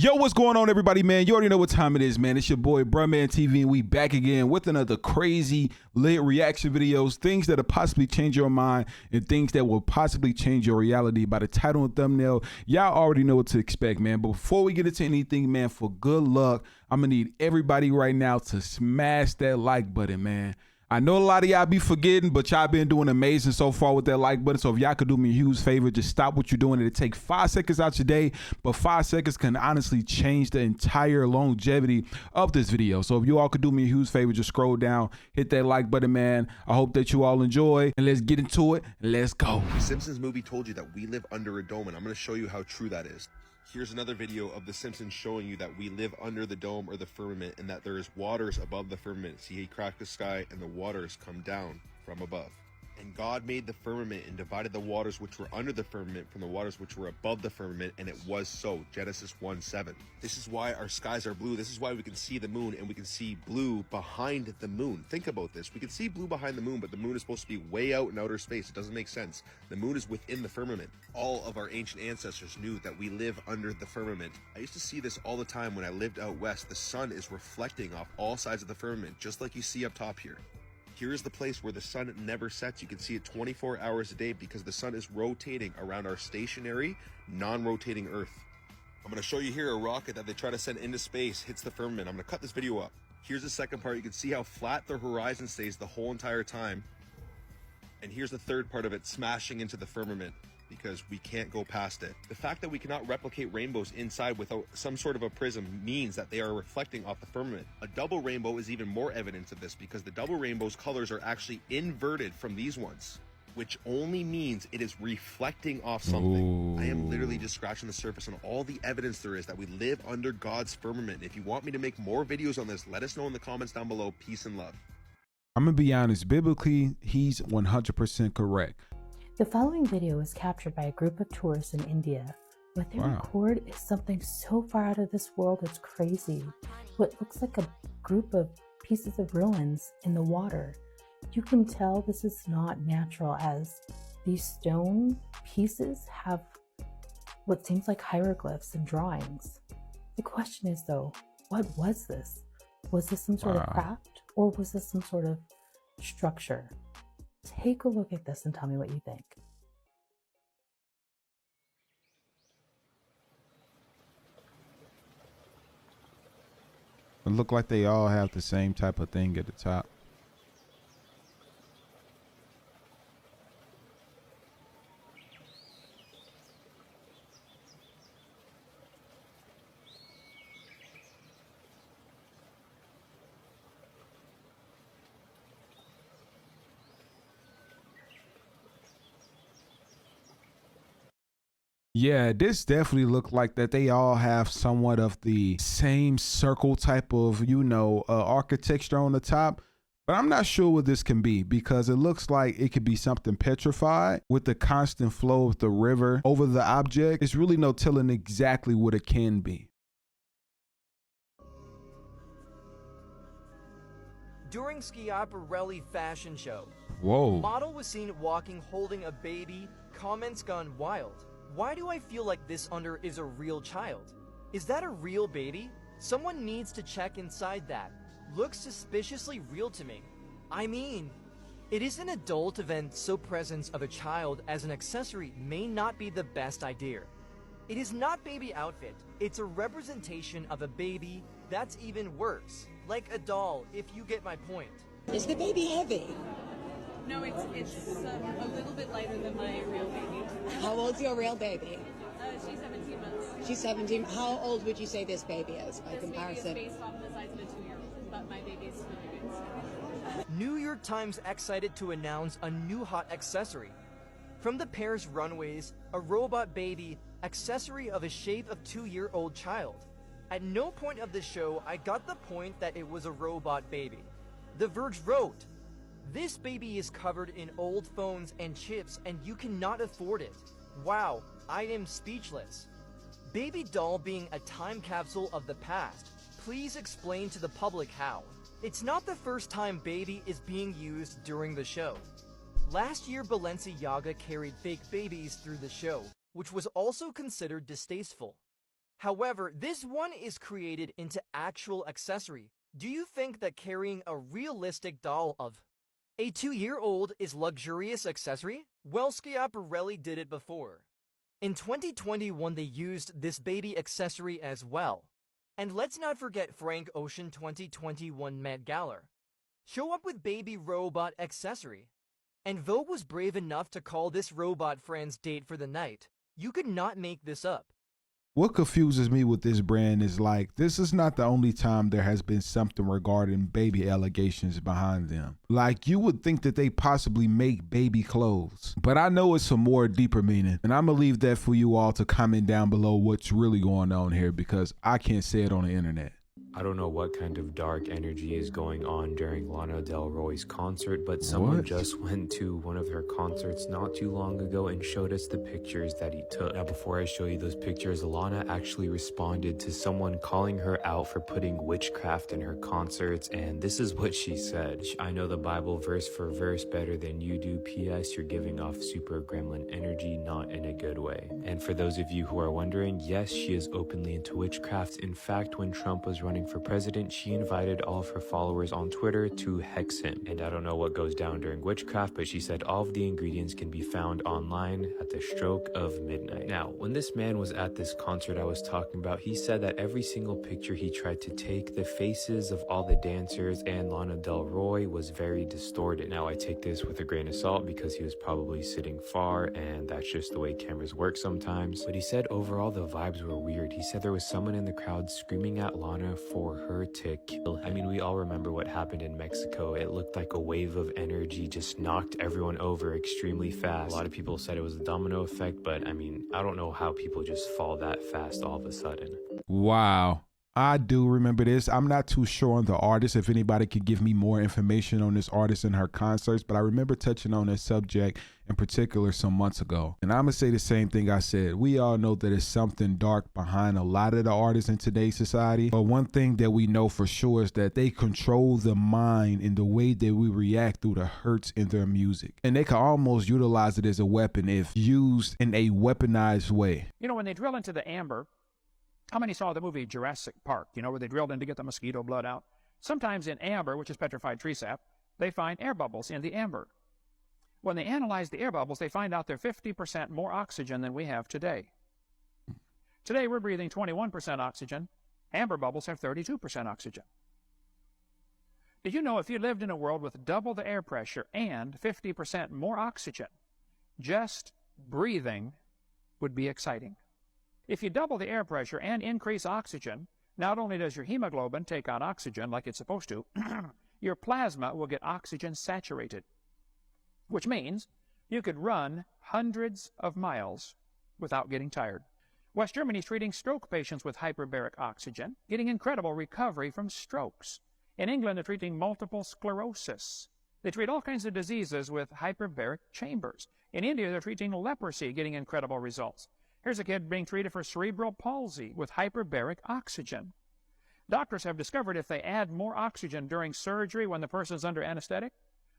Yo, what's going on, everybody, man? You already know what time it is, man. It's your boy BruhmanTV, and we back again with another crazy lit reaction videos, things that'll possibly change your mind and things that will possibly change your reality. By the title and thumbnail, y'all already know what to expect, man. But before we get into anything, man, for good luck, I'm gonna need everybody right now to smash that like button, man. I know a lot of y'all be forgetting, but y'all been doing amazing so far with that like button. So if y'all could do me a huge favor, just stop what you're doing. It'll take 5 seconds out your day, but 5 seconds can honestly change the entire longevity of this video. So if you all could do me a huge favor, just scroll down, hit that like button, man. I hope that you all enjoy, and let's get into it. Let's go. The Simpsons movie told you that we live under a dome, and I'm going to show you how true that is. Here's another video of The Simpsons showing you that we live under the dome or the firmament, and that there is waters above the firmament. See, he cracked the sky and the waters come down from above. And God made the firmament and divided the waters which were under the firmament from the waters which were above the firmament, and it was so. Genesis 1:7. This is why our skies are blue. This is why we can see the moon, and we can see blue behind the moon. Think about this. We can see blue behind the moon, but the moon is supposed to be way out in outer space. It doesn't make sense. The moon is within the firmament. All of our ancient ancestors knew that we live under the firmament. I used to see this all the time when I lived out west. The sun is reflecting off all sides of the firmament, just like you see up top here. Here is the place where the sun never sets. You can see it 24 hours a day because the sun is rotating around our stationary, non-rotating Earth. I'm going to show you here a rocket that they try to send into space hits the firmament. I'm going to cut this video up. Here's the second part. You can see how flat the horizon stays the whole entire time. And here's the third part of it smashing into the firmament, because we can't go past it. The fact that we cannot replicate rainbows inside without some sort of a prism means that they are reflecting off the firmament. A double rainbow is even more evidence of this, because the double rainbow's colors are actually inverted from these ones, which only means it is reflecting off something. Ooh. I am literally just scratching the surface on all the evidence there is that we live under God's firmament. If you want me to make more videos on this, let us know in the comments down below. Peace and love. I'm gonna be honest, biblically, he's 100% correct. The following video was captured by a group of tourists in India. What they record is something so far out of this world, it's crazy. What looks like a group of pieces of ruins in the water. You can tell this is not natural, as these stone pieces have what seems like hieroglyphs and drawings. The question is though, what was this? Was this some sort of craft, or was this some sort of structure? Take a look at this and tell me what you think. It look like they all have the same type of thing at the top. Yeah, this definitely looked like that they all have somewhat of the same circle type of, architecture on the top. But I'm not sure what this can be, because it looks like it could be something petrified with the constant flow of the river over the object. It's really no telling exactly what it can be. During Schiaparelli fashion show, model was seen walking holding a baby. Comments gone wild. Why do I feel like this under is a real child? Is that a real baby? Someone needs to check inside that. Looks suspiciously real to me. I mean, it is an adult event, so presence of a child as an accessory may not be the best idea. It is not baby outfit. It's a representation of a baby. That's even worse. Like a doll, if you get my point. Is the baby heavy? No, it's a little bit lighter than my real baby. How old's your real baby? She's 17 months. She's 17. How old would you say this baby is by comparison? This baby is based off the size of a 2-year-old, but my baby's really big. New York Times excited to announce a new hot accessory. From the Paris runways, a robot baby, accessory of a shape of 2-year-old child. At no point of the show I got the point that it was a robot baby. The Verge wrote, "This baby is covered in old phones and chips and you cannot afford it. Wow, I am speechless. Baby doll being a time capsule of the past. Please explain to the public how." It's not the first time baby is being used during the show. Last year Balenciaga carried fake babies through the show, which was also considered distasteful. However, this one is created into actual accessory. Do you think that carrying a realistic doll of a 2-year-old is luxurious accessory? Well, Schiaparelli did it before. In 2021, they used this baby accessory as well. And let's not forget Frank Ocean 2021 Met Gala. Show up with baby robot accessory. And Vogue was brave enough to call this robot friend's date for the night. You could not make this up. What confuses me with this brand is like, this is not the only time there has been something regarding baby allegations behind them. Like, you would think that they possibly make baby clothes, but I know it's some more deeper meaning. And I'm gonna leave that for you all to comment down below what's really going on here, because I can't say it on the internet. I don't know what kind of dark energy is going on during Lana Del Rey's concert, but someone just went to one of her concerts not too long ago and showed us the pictures that he took. Now, before I show you those pictures, Lana actually responded to someone calling her out for putting witchcraft in her concerts, and this is what she said. I know the Bible verse for verse better than you do. P.S. You're giving off super gremlin energy, not in a good way. And for those of you who are wondering, yes, she is openly into witchcraft. In fact, when Trump was running for president, she invited all of her followers on Twitter to hex him. And I don't know what goes down during witchcraft, but she said all of the ingredients can be found online at the stroke of midnight. Now, when this man was at this concert I was talking about, he said that every single picture he tried to take, the faces of all the dancers and Lana Del Rey was very distorted. Now, I take this with a grain of salt because he was probably sitting far, and that's just the way cameras work sometimes. But he said overall the vibes were weird. He said there was someone in the crowd screaming at Lana for her to kill him. I mean, we all remember what happened in Mexico. It looked like a wave of energy just knocked everyone over extremely fast. A lot of people said it was a domino effect, but I mean, I don't know how people just fall that fast all of a sudden. Wow. I do remember this. I'm not too sure on the artist, if anybody could give me more information on this artist and her concerts, but I remember touching on this subject in particular some months ago. And I'm gonna say the same thing I said. We all know that it's something dark behind a lot of the artists in today's society. But one thing that we know for sure is that they control the mind in the way that we react through the hurts in their music. And they can almost utilize it as a weapon if used in a weaponized way. You know, when they drill into the amber, how many saw the movie Jurassic Park, you know, where they drilled in to get the mosquito blood out? Sometimes in amber, which is petrified tree sap, they find air bubbles in the amber. When they analyze the air bubbles, they find out they're 50% more oxygen than we have today. Today, we're breathing 21% oxygen. Amber bubbles have 32% oxygen. Did you know if you lived in a world with double the air pressure and 50% more oxygen, just breathing would be exciting? If you double the air pressure and increase oxygen, not only does your hemoglobin take on oxygen like it's supposed to, your plasma will get oxygen saturated, which means you could run hundreds of miles without getting tired. West Germany is treating stroke patients with hyperbaric oxygen, getting incredible recovery from strokes. In England, they're treating multiple sclerosis. They treat all kinds of diseases with hyperbaric chambers. In India, they're treating leprosy, getting incredible results. Here's a kid being treated for cerebral palsy with hyperbaric oxygen. Doctors have discovered if they add more oxygen during surgery when the person's under anesthetic,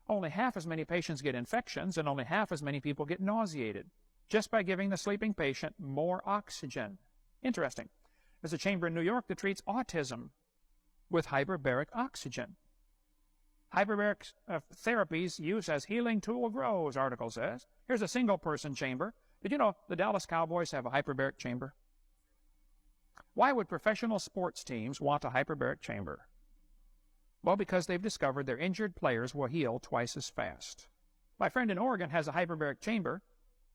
only half as many patients get infections and only half as many people get nauseated, just by giving the sleeping patient more oxygen. Interesting. There's a chamber in New York that treats autism with hyperbaric oxygen. Hyperbaric therapies used as healing tool grows, article says. Here's a single-person chamber. Did you know the Dallas Cowboys have a hyperbaric chamber? Why would professional sports teams want a hyperbaric chamber? Well, because they've discovered their injured players will heal twice as fast. My friend in Oregon has a hyperbaric chamber.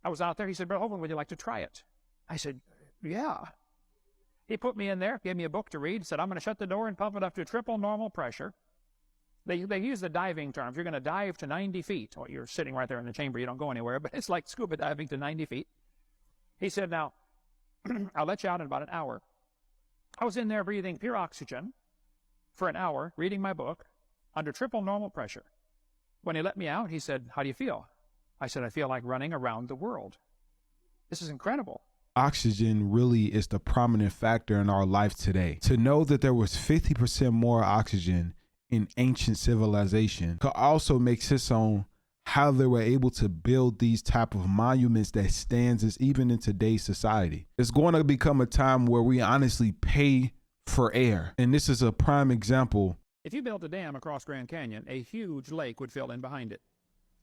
I was out there. He said, "Brother Holman, would you like to try it?" I said, "Yeah." He put me in there, gave me a book to read, said, "I'm going to shut the door and pump it up to triple normal pressure." They use the diving terms. You're going to dive to 90 feet. Well, you're sitting right there in the chamber. You don't go anywhere, but it's like scuba diving to 90 feet. He said, "Now, I'll let you out in about an hour." I was in there breathing pure oxygen for an hour, reading my book, under triple normal pressure. When he let me out, he said, "How do you feel?" I said, "I feel like running around the world." This is incredible. Oxygen really is the prominent factor in our life today. To know that there was 50% more oxygen in ancient civilization could also make sense on how they were able to build these type of monuments that stands as even in today's society. It's going to become a time where we honestly pay for air. And this is a prime example. If you built a dam across Grand Canyon, a huge lake would fill in behind it,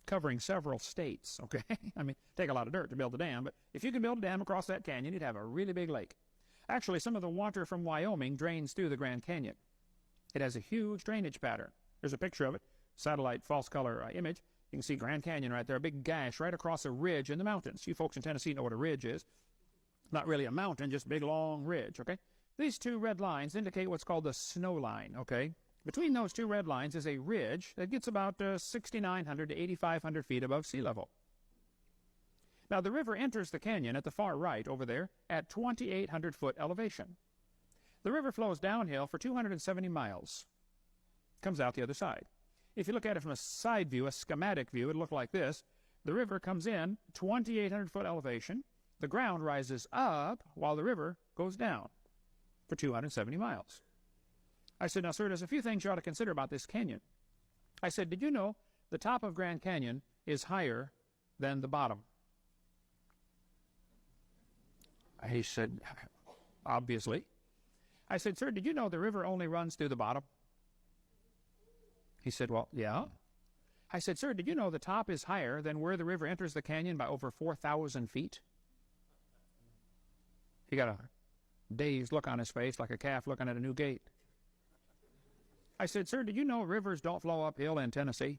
covering several states, okay? I mean, take a lot of dirt to build a dam, but if you can build a dam across that canyon, you'd have a really big lake. Actually, some of the water from Wyoming drains through the Grand Canyon. It has a huge drainage pattern. There's a picture of it, satellite false color image. You can see Grand Canyon right there, a big gash right across a ridge in the mountains. You folks in Tennessee know what a ridge is. Not really a mountain, just a big long ridge, okay? These two red lines indicate what's called the snow line, okay? Between those two red lines is a ridge that gets about 6,900 to 8,500 feet above sea level. Now, the river enters the canyon at the far right over there at 2,800 foot elevation. The river flows downhill for 270 miles. Comes out the other side. If you look at it from a side view, a schematic view, it'll look like this. The river comes in 2,800 foot elevation. The ground rises up while the river goes down for 270 miles. I said, now, sir, there's a few things you ought to consider about this canyon. I said, did you know the top of Grand Canyon is higher than the bottom? He said, obviously. I said, sir, did you know the river only runs through the bottom? He said, well, yeah. I said, sir, did you know the top is higher than where the river enters the canyon by over 4,000 feet? He got a dazed look on his face like a calf looking at a new gate. I said, sir, did you know rivers don't flow uphill in Tennessee?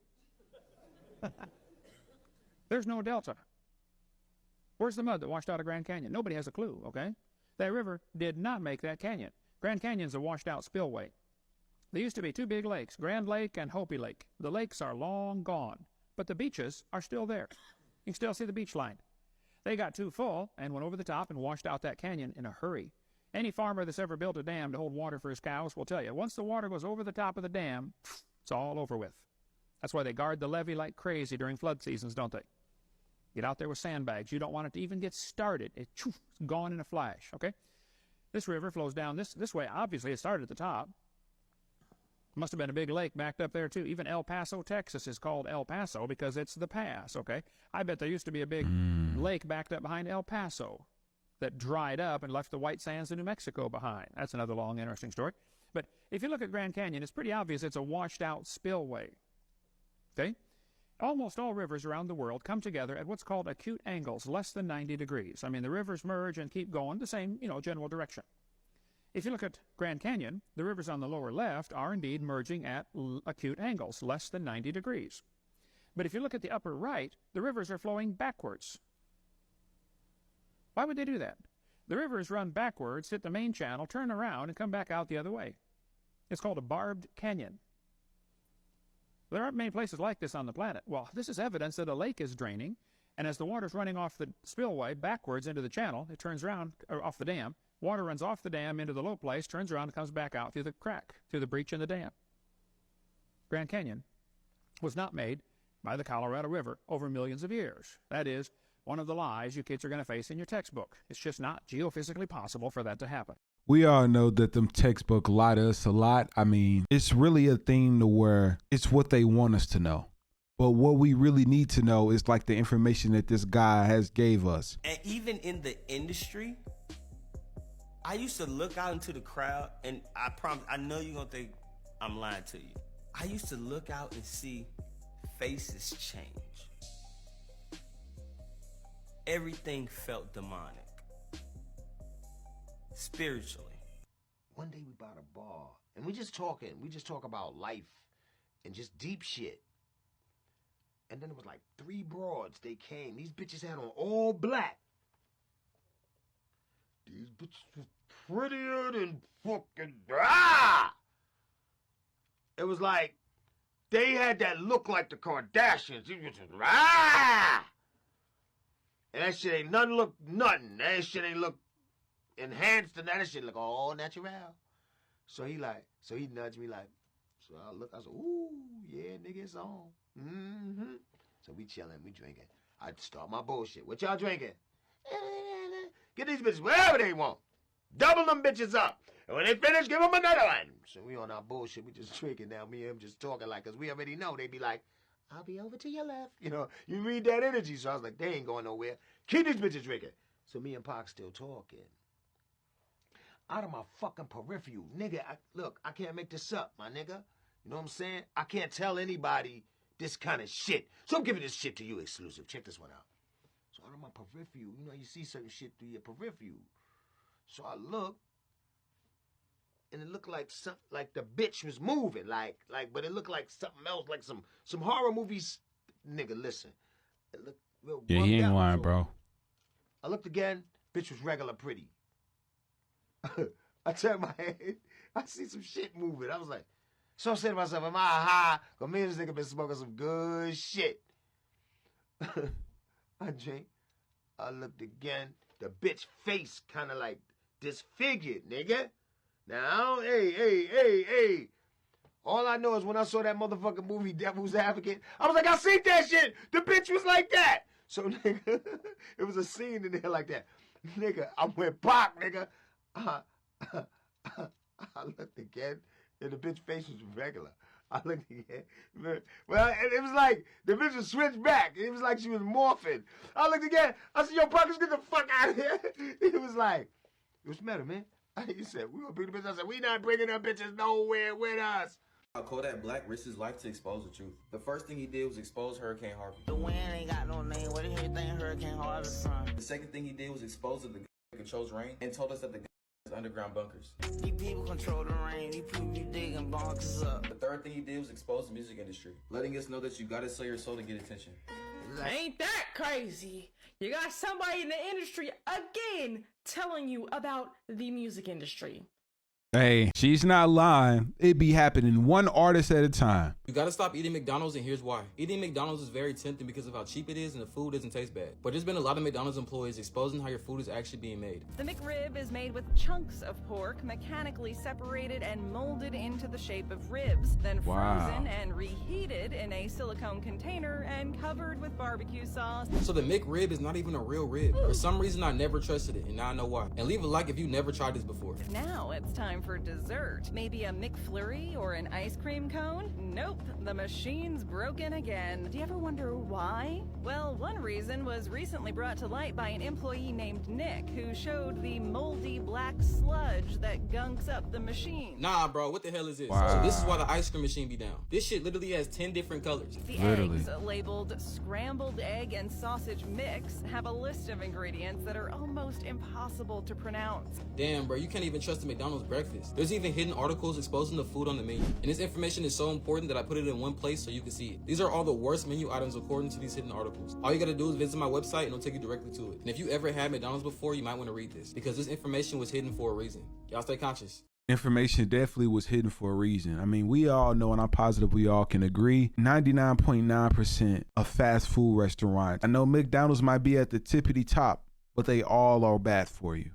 There's no delta. Where's the mud that washed out of Grand Canyon? Nobody has a clue, okay? That river did not make that canyon. Grand Canyon's a washed out spillway. There used to be two big lakes, Grand Lake and Hopi Lake. The lakes are long gone, but the beaches are still there. You can still see the beach line. They got too full and went over the top and washed out that canyon in a hurry. Any farmer that's ever built a dam to hold water for his cows will tell you, once the water goes over the top of the dam, it's all over with. That's why they guard the levee like crazy during flood seasons, don't they? Get out there with sandbags. You don't want it to even get started. It's gone in a flash, okay? This river flows down this way. Obviously, it started at the top. Must have been a big lake backed up there, too. Even El Paso, Texas is called El Paso because it's the pass, okay? I bet there used to be a big lake backed up behind El Paso that dried up and left the white sands of New Mexico behind. That's another long, interesting story. But if you look at Grand Canyon, it's pretty obvious it's a washed-out spillway, okay? Almost all rivers around the world come together at what's called acute angles, less than 90 degrees. I mean, the rivers merge and keep going the same, general direction. If you look at Grand Canyon, the rivers on the lower left are indeed merging at acute angles, less than 90 degrees. But if you look at the upper right, the rivers are flowing backwards. Why would they do that? The rivers run backwards, hit the main channel, turn around, and come back out the other way. It's called a barbed canyon. There aren't many places like this on the planet. Well, this is evidence that a lake is draining, and as the water's running off the spillway backwards into the channel, it turns around, or off the dam. Water runs off the dam into the low place, turns around, and comes back out through the crack, through the breach in the dam. Grand Canyon was not made by the Colorado River over millions of years. That is one of the lies you kids are going to face in your textbook. It's just not geophysically possible for that to happen. We all know that them textbook lie to us a lot. I mean, it's really a thing to where it's what they want us to know. But what we really need to know is like the information that this guy has gave us. And even in the industry, I used to look out into the crowd, and I promise, I know you're going to think I'm lying to you. I used to look out and see faces change. Everything felt demonic. Spiritually. One day we bought a bar, and we just talk about life and just deep shit. And then it was like 3 broads, they came. These bitches had on all black. These bitches were prettier than fucking... It was like, they had that look like the Kardashians. These bitches... And that shit ain't nothing. That shit ain't look enhanced, and that shit look all natural. So he nudged me like, so I look, I said, ooh, yeah, nigga, it's on. Mm-hmm. So we chilling, we drinking. I start my bullshit. What y'all drinking? Get these bitches whatever they want. Double them bitches up. And when they finish, give them another one. So we on our bullshit, we just drinking now. Me and him just talking like, cause we already know. They be like, I'll be over to your left. You know, you read that energy. So I was like, they ain't going nowhere. Keep these bitches drinking. So me and Pac still talking. Out of my fucking peripheral. Nigga, look, I can't make this up, my nigga. You know what I'm saying? I can't tell anybody this kind of shit. So I'm giving this shit to you exclusive. Check this one out. So out of my peripheral, you know, you see certain shit through your peripheral. So I look, and it looked like something, like the bitch was moving, but it looked like something else, like some horror movies. Nigga, listen. It looked real. Yeah, he ain't lying, so bro. I looked again. Bitch was regular pretty. I turned my head. I see some shit moving. I was like, so I said to myself, am I high? Because me and this nigga been smoking some good shit. I drink. I looked again. The bitch face kind of like disfigured, nigga. Now, hey. All I know is when I saw that motherfucking movie, Devil's Advocate, I was like, I seen that shit. The bitch was like that. So, nigga, it was a scene in there like that. Nigga, I went Pac, nigga. I looked again, and the bitch face was regular. I looked again. Well, it was like the bitch was switched back. It was like she was morphing. I looked again. I said, yo, Pac, let's get the fuck out of here. It was like, what's the matter, man? He said, we gonna bring the bitch. I said, we not bringing them bitches nowhere with us. Kodak Black risked his life to expose the truth. The first thing he did was expose Hurricane Harvey. The wind ain't got no name. What the hell you think Hurricane Harvey from? The second thing he did was expose the guy that controls rain and told us that the guy is underground bunkers. These people control the rain. These people be digging bunkers up. The third thing he did was expose the music industry, letting us know that you gotta sell your soul to get attention. Ain't that crazy? You got somebody in the industry again telling you about the music industry. Hey, she's not lying. It be happening one artist at a time. You gotta stop eating McDonald's, and here's why. Eating McDonald's is very tempting because of how cheap it is and the food doesn't taste bad. But there's been a lot of McDonald's employees exposing how your food is actually being made. The McRib is made with chunks of pork mechanically separated and molded into the shape of ribs, then frozen and reheated in a silicone container and covered with barbecue sauce. So the McRib is not even a real rib. For some reason, I never trusted it, and now I know why. And leave a like if you never tried this before. Now it's time for dessert. Maybe a McFlurry or an ice cream cone? Nope, the machine's broken again. Do you ever wonder why? Well, one reason was recently brought to light by an employee named Nick, who showed the moldy black sludge that gunks up the machine. Nah, bro, what the hell is this? So this is why the ice cream machine be down. This shit literally has 10 different colors. The eggs, labeled scrambled egg and sausage mix, have a list of ingredients that are almost impossible to pronounce. Damn, bro, you can't even trust the McDonald's breakfast. There's even hidden articles exposing the food on the menu. And this information is so important that I put it in one place so you can see it. These are all the worst menu items according to these hidden articles. All you gotta do is visit my website and it'll take you directly to it. And if you ever had McDonald's before, you might want to read this because this information was hidden for a reason. Y'all stay conscious. Information definitely was hidden for a reason. I mean, we all know, and I'm positive we all can agree, 99.9% of fast food restaurants. I know McDonald's might be at the tippity top, but they all are bad for you.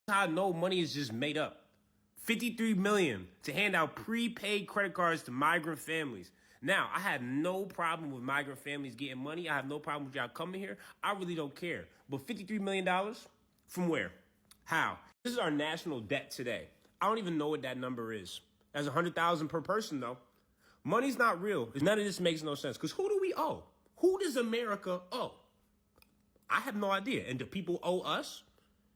How no money is just made up. $53 million to hand out prepaid credit cards to migrant families. Now, I have no problem with migrant families getting money. I have no problem with y'all coming here. I really don't care. But $53 million? From where? How? This is our national debt today. I don't even know what that number is. That's $100,000 per person, though. Money's not real. None of this makes no sense. Because who do we owe? Who does America owe? I have no idea. And do people owe us?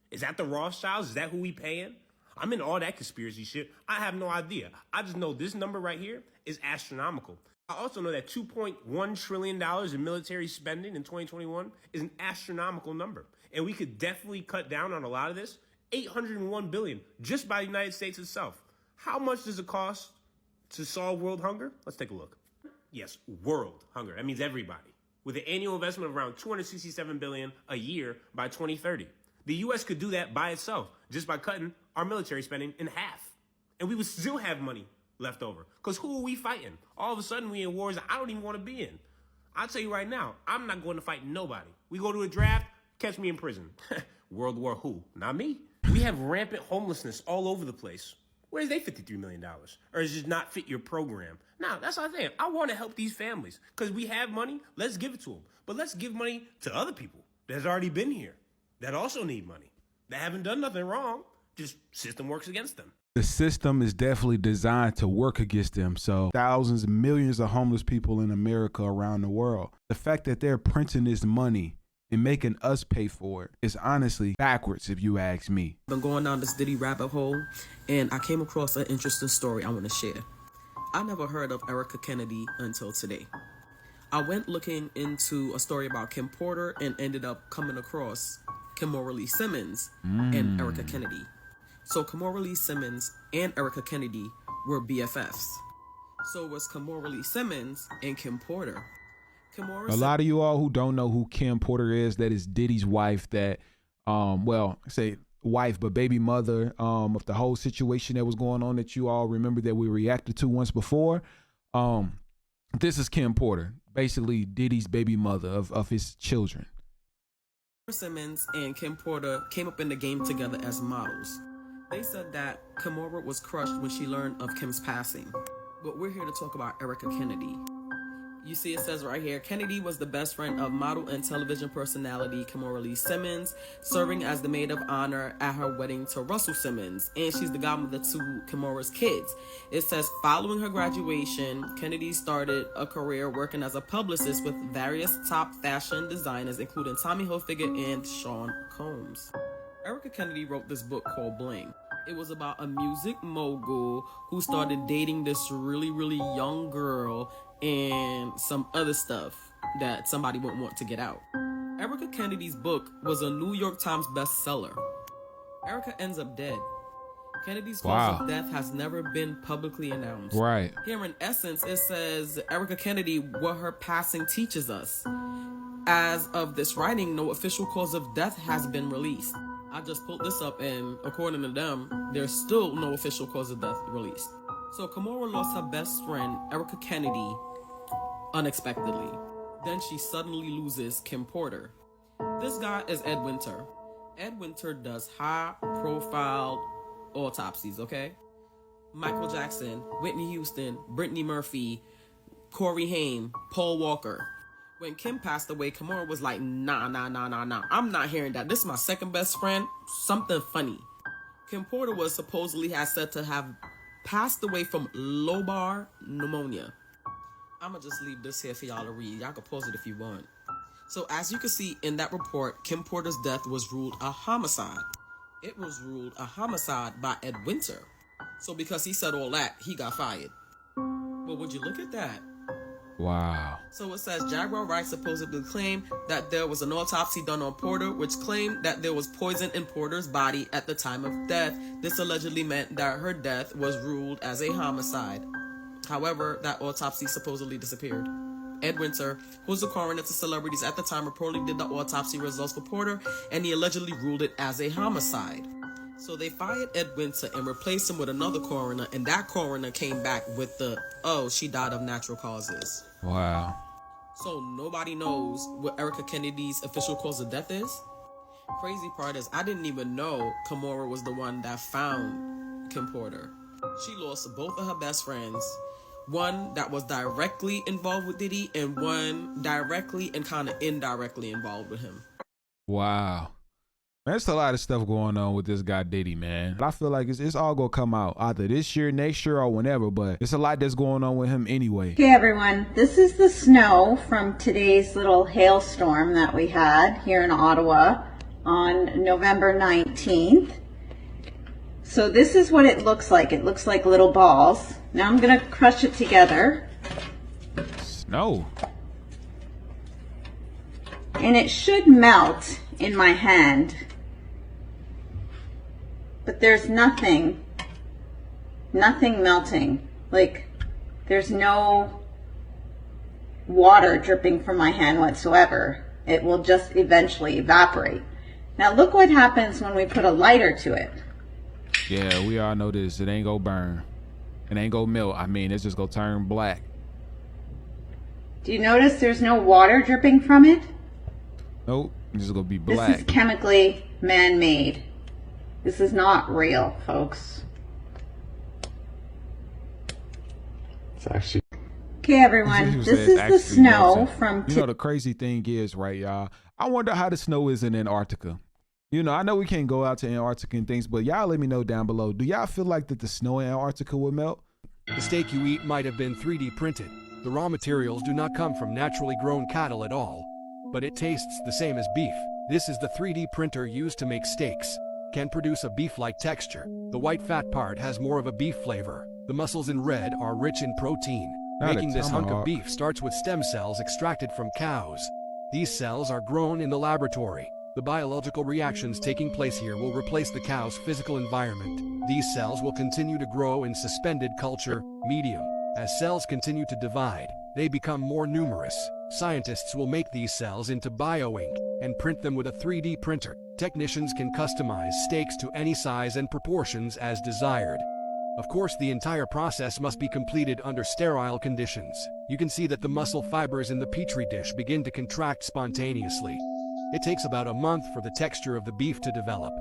Is that the Rothschilds? Is that who we paying? I'm in all that conspiracy shit. I have no idea. I just know this number right here is astronomical. I also know that $2.1 trillion in military spending in 2021 is an astronomical number. And we could definitely cut down on a lot of this. $801 billion just by the United States itself. How much does it cost to solve world hunger? Let's take a look. Yes, world hunger. That means everybody. With an annual investment of around $267 billion a year by 2030. The U.S. could do that by itself just by cutting our military spending in half. And we would still have money left over. Because who are we fighting? All of a sudden, we in wars I don't even want to be in. I'll tell you right now, I'm not going to fight nobody. We go to a draft, catch me in prison. World War who? Not me. We have rampant homelessness all over the place. Where's they $53 million? Or does it not fit your program? Now, that's what I'm saying. I want to help these families. Because we have money, let's give it to them. But let's give money to other people that's already been here, that also need money, that haven't done nothing wrong. Just system works against them. the system is definitely designed to work against them. So thousands and millions of homeless people in America around the world. The fact that they're printing this money and making us pay for it is honestly backwards, if you ask me. Been going down this Diddy rabbit hole, and I came across an interesting story I want to share. I never heard of Erica Kennedy until today. I went looking into a story about Kim Porter and ended up coming across Kimora Lee Simmons and Erica Kennedy. So Kimora Lee Simmons and Erica Kennedy were BFFs. So was Kimora Lee Simmons and Kim Porter. A lot of you all who don't know who Kim Porter is, that is Diddy's wife, that well, say wife, but baby mother of the whole situation that was going on that you all remember that we reacted to once before. This is Kim Porter, basically Diddy's baby mother of his children. Simmons and Kim Porter came up in the game together as models. They said that Kimora was crushed when she learned of Kim's passing. But we're here to talk about Erica Kennedy. You see, it says right here, Kennedy was the best friend of model and television personality Kimora Lee Simmons, serving as the maid of honor at her wedding to Russell Simmons, and she's the godmother to Kimora's kids. It says, following her graduation, Kennedy started a career working as a publicist with various top fashion designers, including Tommy Hilfiger and Sean Combs. Erica Kennedy wrote this book called Bling. It was about a music mogul who started dating this really, really young girl and some other stuff that somebody wouldn't want to get out. Erica Kennedy's book was a New York Times bestseller. Erica ends up dead. Kennedy's cause of death has never been publicly announced. Right. Here in essence, it says Erica Kennedy, what her passing teaches us. As of this writing, no official cause of death has been released. I just pulled this up, and according to them, there's still no official cause of death released. So Kimora lost her best friend, Erica Kennedy, unexpectedly. Then she suddenly loses Kim Porter. This guy is Ed Winter. Ed Winter does high-profile autopsies, okay? Michael Jackson, Whitney Houston, Brittany Murphy, Corey Haim, Paul Walker. When Kim passed away, Kimora was like, nah. I'm not hearing that. This is my second best friend. Something funny. Kim Porter was supposedly said to have passed away from lobar pneumonia. I'ma just leave this here for y'all to read. Y'all can pause it if you want. So as you can see in that report, Kim Porter's death was ruled a homicide. It was ruled a homicide by Ed Winter. So because he said all that, he got fired. But would you look at that? Wow. So it says Jaguar Wright supposedly claimed that there was an autopsy done on Porter, which claimed that there was poison in Porter's body at the time of death. This allegedly meant that her death was ruled as a homicide. However, that autopsy supposedly disappeared. Ed Winter, who was the coroner to celebrities at the time, reportedly did the autopsy results for Porter, and he allegedly ruled it as a homicide. So they fired Ed Winter and replaced him with another coroner, and that coroner came back with she died of natural causes. Wow. So nobody knows what Erica Kennedy's official cause of death is? Crazy part is I didn't even know Kimora was the one that found Kim Porter. She lost both of her best friends. One that was directly involved with Diddy and one directly and kind of indirectly involved with him. Wow. There's a lot of stuff going on with this guy Diddy, man. I feel like it's all gonna come out either this year, next year, or whenever, but it's a lot that's going on with him anyway. Okay, everyone, this is the snow from today's little hailstorm that we had here in Ottawa on November 19th. So this is what it looks like. It looks like little balls. Now I'm gonna crush it together. Snow. And it should melt in my hand. But there's nothing melting. Like, there's no water dripping from my hand whatsoever. It will just eventually evaporate. Now look what happens when we put a lighter to it. Yeah, we all know this. It ain't gonna burn. It ain't gonna melt. I mean, it's just gonna turn black. Do you notice there's no water dripping from it? Nope, it's just gonna be black. This is chemically man-made. This is not real, folks. It's actually... Okay, everyone, this is the snow from... You know, the crazy thing is, right, y'all? I wonder how the snow is in Antarctica. You know, I know we can't go out to Antarctica and things, but y'all let me know down below. Do y'all feel like that the snow in Antarctica would melt? The steak you eat might have been 3D printed. The raw materials do not come from naturally grown cattle at all, but it tastes the same as beef. This is the 3D printer used to make steaks. Can produce a beef-like texture. The white fat part has more of a beef flavor. The muscles in red are rich in protein. Making this hunk of beef starts with stem cells extracted from cows. These cells are grown in the laboratory. The biological reactions taking place here will replace the cow's physical environment. These cells will continue to grow in suspended culture medium. As cells continue to divide, they become more numerous. Scientists will make these cells into bioink and print them with a 3D printer. Technicians can customize steaks to any size and proportions as desired. Of course, the entire process must be completed under sterile conditions. You can see that the muscle fibers in the petri dish begin to contract spontaneously. It takes about a month for the texture of the beef to develop.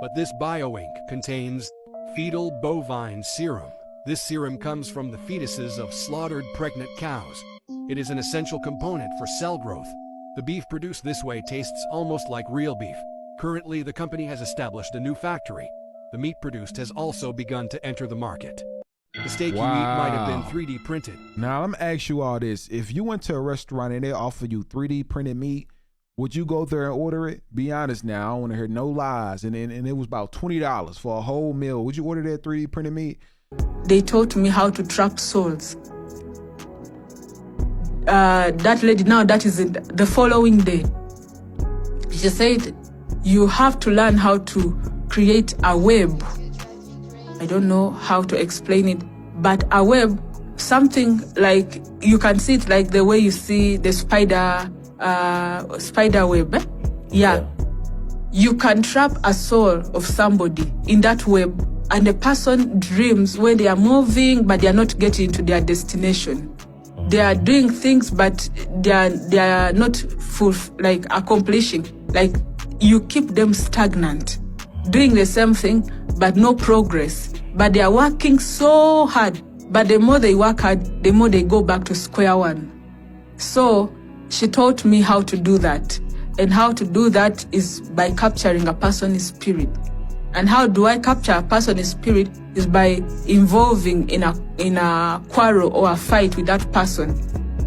But this bioink contains fetal bovine serum. This serum comes from the fetuses of slaughtered pregnant cows. It is an essential component for cell growth. The beef produced this way tastes almost like real beef. Currently, the company has established a new factory. The meat produced has also begun to enter the market. The steak you eat might have been 3D printed. Now, let me ask you all this. If you went to a restaurant and they offer you 3D printed meat, would you go there and order it? Be honest now. I don't want to hear no lies. And it was about $20 for a whole meal. Would you order that 3D printed meat? They taught me how to trap souls. That lady, now that is the following day, she said, you have to learn how to create a web. I don't know how to explain it, but a web, something like, you can see it like the way you see the spider web. Yeah. You can trap a soul of somebody in that web, and the person dreams when they are moving, but they are not getting to their destination. They are doing things, but they are not full, like accomplishing. Like, you keep them stagnant, doing the same thing, but no progress. But they are working so hard. But the more they work hard, the more they go back to square one. So she taught me how to do that. And how to do that is by capturing a person's spirit. And how do I capture a person's spirit is by involving in a quarrel or a fight with that person.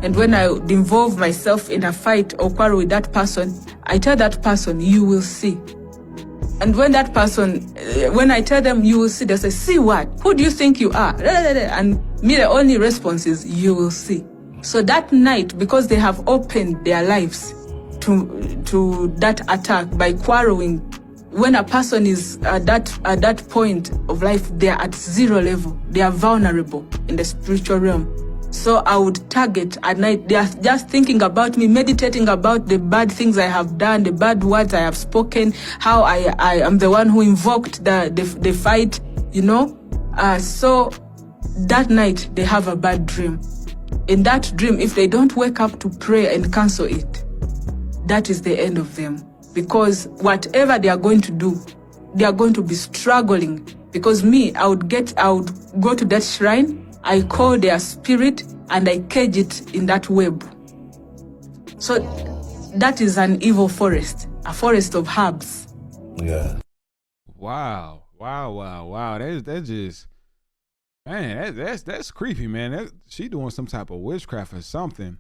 And when I involve myself in a fight or quarrel with that person, I tell that person, you will see. And when that person, when I tell them you will see, they say, see what? Who do you think you are? And me, the only response is, you will see. So that night, because they have opened their lives to that attack by quarreling, when a person is at that point of life, they are at zero level. They are vulnerable in the spiritual realm. So I would target at night. They are just thinking about me, meditating about the bad things I have done, the bad words I have spoken, how I am the one who invoked the fight, you know. So that night they have a bad dream. In that dream, if they don't wake up to pray and cancel it, that is the end of them. Because whatever they are going to do, they are going to be struggling. Because me, I would go to that shrine, I call their spirit, and I cage it in that web. So that is an evil forest, a forest of herbs. Yeah. Wow. That's just, man, that's creepy, man. She doing some type of witchcraft or something.